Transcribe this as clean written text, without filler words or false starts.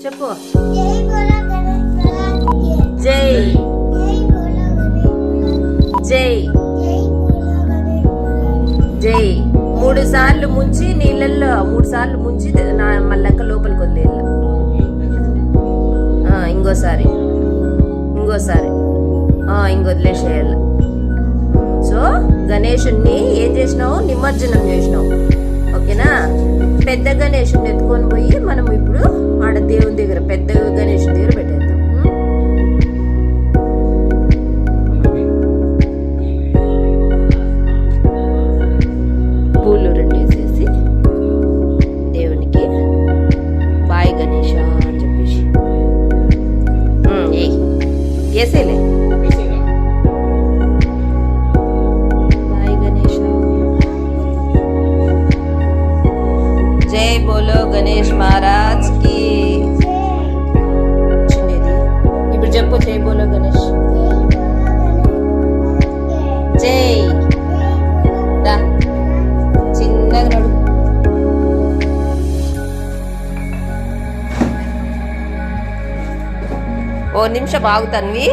చెప్పు. జై జై జై. 3 సార్లు ముంచి నీళ్ళల్లో 3 సార్లు ముంచి మళ్ళక్క లోపలికి వదిలేయాల. ఇంకోసారి ఇంకొదిలేసేయాల. సో గణేషుణ్ణి ఏం చేసినావు, నిమజ్జనం చేసినావు. ఓకేనా. పెద్ద గణేషుని ఎత్తుకొని పోయి మనం ఇప్పుడు ఆడ దేవుని దగ్గర పెద్ద గణేషుని దగ్గర పెట్టేద్దాం. పూలు 2 వేసేసి దేవునికి బాయ్ గణేష అని చెప్పేసి వేసేలే. जय बोलो गणेश महाराज की. ఇప్పుడు చెప్పు, జై బోలో గణేష్. జై దా చిన్నగా నడు. ఓ నిమిషం ఆగుతాన్వి.